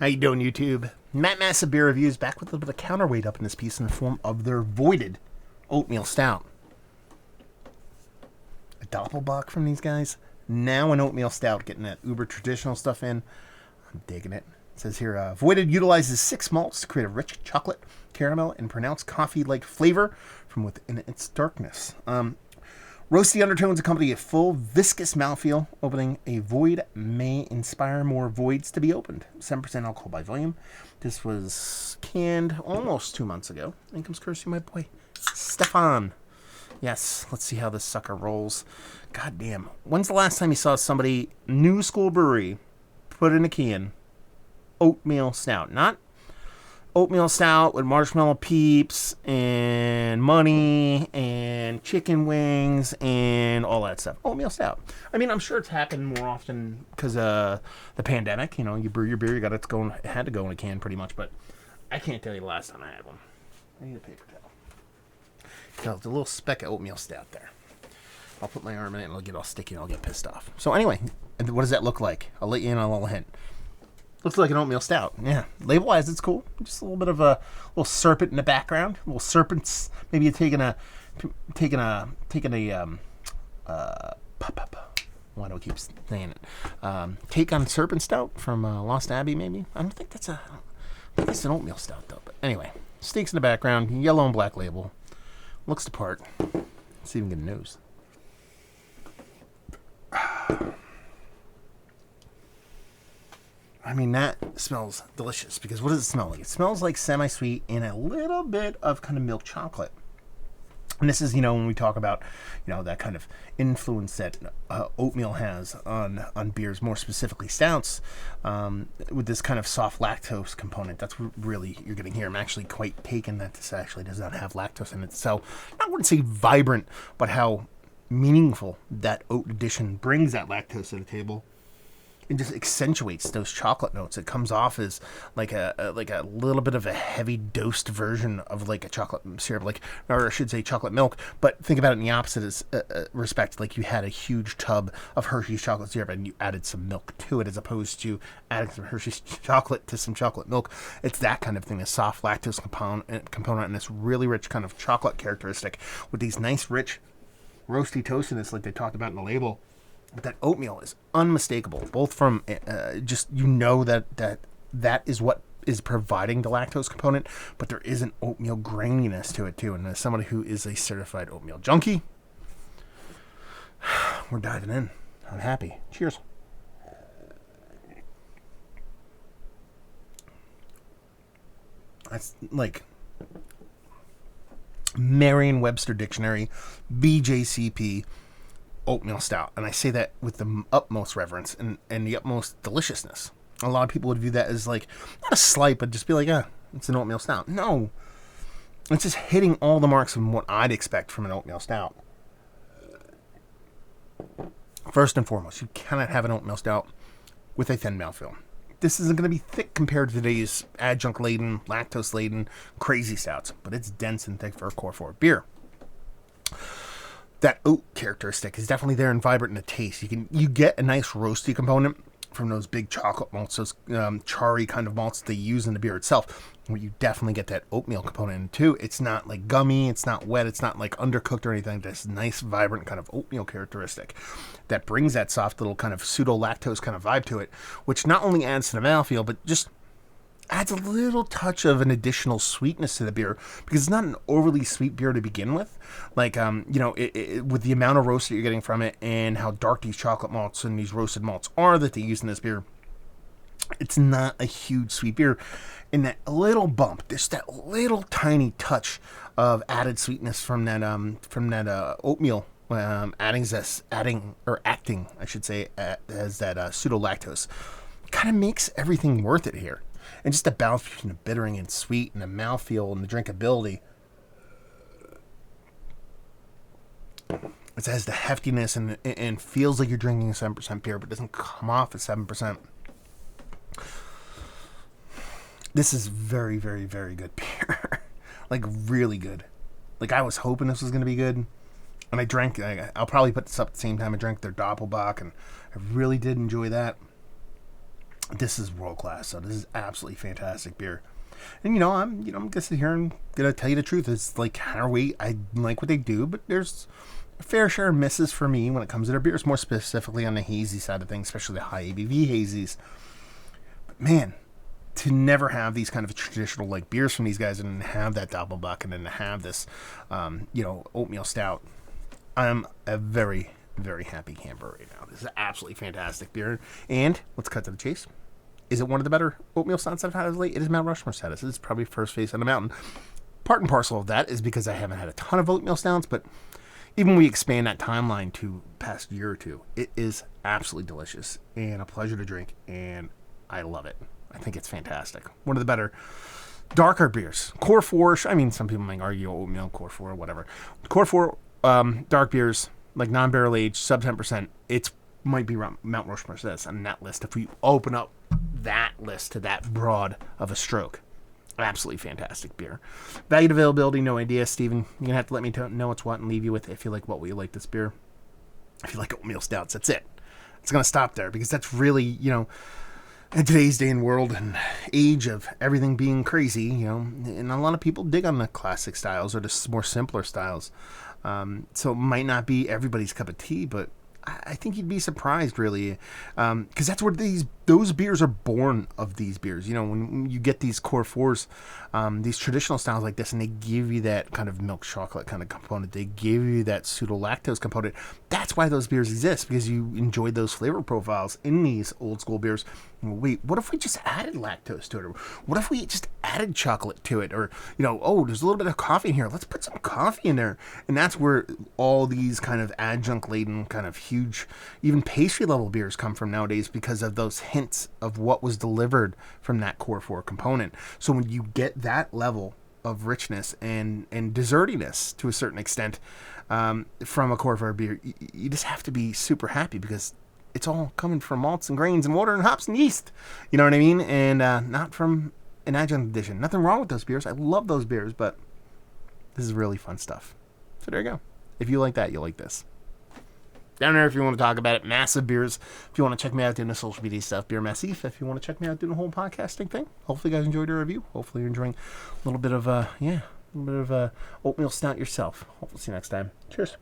How you doing, YouTube? Matt Massive Beer Reviews back with a little bit of counterweight up in this piece in the form of their voided Oatmeal Stout. A doppelbock from these guys. Now an Oatmeal Stout, getting that uber traditional stuff in. I'm digging it. It says here, voided utilizes 6 malts to create a rich chocolate, caramel, and pronounced coffee-like flavor from within its darkness. Roasty undertones accompany a full, viscous mouthfeel. Opening a void may inspire more voids to be opened. 7% alcohol by volume. This was canned almost 2 months ago. And comes courtesy of my boy, Stefan. Yes, let's see how this sucker rolls. God damn. When's the last time you saw somebody, new school brewery, put in a can Oatmeal Stout? Not Oatmeal Stout with marshmallow peeps and money and chicken wings and all that stuff. Oatmeal Stout. I mean, I'm sure it's happened more often because of the pandemic. You know, you brew your beer, it had to go in a can pretty much, but I can't tell you the last time I had one. I need a paper towel. There's a little speck of Oatmeal Stout there. I'll put my arm in it and it'll get all sticky and I'll get pissed off. So anyway, what does that look like? I'll let you in on a little hint. Looks like an Oatmeal Stout. Yeah. Label-wise, it's cool. Just a little bit of a little serpent in the background. Little serpents. Maybe you're taking a why do I keep saying it? Take on Serpent Stout from Lost Abbey, maybe? I don't think that's I think it's an Oatmeal Stout, though. But anyway, steaks in the background. Yellow and black label. Looks the part. It's even good news. I mean, that smells delicious because what does it smell like? It smells like semi-sweet and a little bit of kind of milk chocolate. And this is, when we talk about, that kind of influence that oatmeal has on beers, more specifically stouts, with this kind of soft lactose component. That's what really you're getting here. I'm actually quite taken that this actually does not have lactose in it. So I wouldn't say vibrant, but how meaningful that oat addition brings that lactose to the table. It just accentuates those chocolate notes. It comes off as like a little bit of a heavy dosed version of like a chocolate syrup, or I should say chocolate milk. But think about it in the opposite respect. Like you had a huge tub of Hershey's chocolate syrup and you added some milk to it, as opposed to adding some Hershey's chocolate to some chocolate milk. It's that kind of thing, a soft lactose component and this really rich kind of chocolate characteristic with these nice rich roasty toastiness like they talked about in the label. But that oatmeal is unmistakable, both from just that is what is providing the lactose component, but there is an oatmeal graininess to it too. And as somebody who is a certified oatmeal junkie, we're diving in. I'm happy. Cheers. That's like Merriam-Webster Dictionary, BJCP. Oatmeal Stout, and I say that with the utmost reverence and the utmost deliciousness. A lot of people would view that as like not a slight, but just be like, it's an Oatmeal Stout. No, it's just hitting all the marks of what I'd expect from an Oatmeal Stout. First and foremost, you cannot have an Oatmeal Stout with a thin mouthfeel. This isn't going to be thick compared to today's adjunct-laden, lactose-laden, crazy stouts, but it's dense and thick for a core 4 beer. That oat characteristic is definitely there and vibrant in the taste. You get a nice roasty component from those big chocolate malts, those charry kind of malts they use in the beer itself. Where you definitely get that oatmeal component in too. It's not like gummy, it's not wet, it's not like undercooked or anything. This nice, vibrant kind of oatmeal characteristic that brings that soft little kind of pseudo lactose kind of vibe to it, which not only adds to the mouthfeel, but just adds a little touch of an additional sweetness to the beer, because it's not an overly sweet beer to begin with. Like, with the amount of roast that you're getting from it and how dark these chocolate malts and these roasted malts are that they use in this beer, it's not a huge sweet beer. And that little bump, there's that little tiny touch of added sweetness from that oatmeal, acting, I should say, as that pseudo lactose, kind of makes everything worth it here. And just the balance between the bittering and sweet and the mouthfeel and the drinkability. It has the heftiness and feels like you're drinking a 7% beer, but doesn't come off as 7%. This is very, very, very good beer. Like, really good. Like, I was hoping this was going to be good. And I drank, I'll probably put this up at the same time I drank their Doppelbock, and I really did enjoy that. This is world class. So this is absolutely fantastic beer. And I'm gonna sit here and gonna tell you the truth. It's like Counterweight. I like what they do, but there's a fair share of misses for me when it comes to their beers, more specifically on the hazy side of things, especially the high ABV hazies. But man, to never have these kind of traditional like beers from these guys and have that Doppelbock and then to have this, oatmeal stout, I'm a very, very happy camper right now. This is absolutely fantastic beer. And let's cut to the chase. Is it one of the better oatmeal stouts I've had of late? It is Mount Rushmore status. It's probably first face on the mountain. Part and parcel of that is because I haven't had a ton of oatmeal stouts, but even when we expand that timeline to past year or two, it is absolutely delicious and a pleasure to drink, and I love it. I think it's fantastic. One of the better darker beers. Core 4, some people might argue oatmeal, Core 4, whatever. Core 4 dark beers, like non-barrel aged, sub 10%, it might be Mount Rushmore status on that list if we open up that list to that broad of a stroke. Absolutely fantastic beer. Valued availability, no idea, Steven. You're going to have to let me know what's what and leave you with if you like what we like this beer. If you like oatmeal stouts, that's it. It's going to stop there because that's really, in today's day and world and age of everything being crazy, and a lot of people dig on the classic styles or the more simpler styles. So it might not be everybody's cup of tea, but I think you'd be surprised, really, because that's where those beers are born of these beers. When you get these Core 4s, these traditional styles like this, and they give you that kind of milk chocolate kind of component. They give you that pseudo-lactose component. That's why those beers exist, because you enjoyed those flavor profiles in these old school beers. Wait, what if we just added lactose to it? Or what if we just added chocolate to it? Or, there's a little bit of coffee in here. Let's put some coffee in there. And that's where all these kind of adjunct-laden, kind of huge, even pastry-level beers come from nowadays because of those hints of what was delivered from that Core 4 component. So when you get that level of richness and dessertiness to a certain extent from a Core 4 beer, you just have to be super happy because it's all coming from malts and grains and water and hops and yeast. You know what I mean? And not from an adjunct addition. Nothing wrong with those beers. I love those beers, but this is really fun stuff. So there you go. If you like that, you'll like this. Down there if you want to talk about it. Massive Beers. If you want to check me out doing the social media stuff, Beer Massif. If you want to check me out doing the whole podcasting thing. Hopefully you guys enjoyed the review. Hopefully you're enjoying a little bit of oatmeal stout yourself. Hopefully see you next time. Cheers.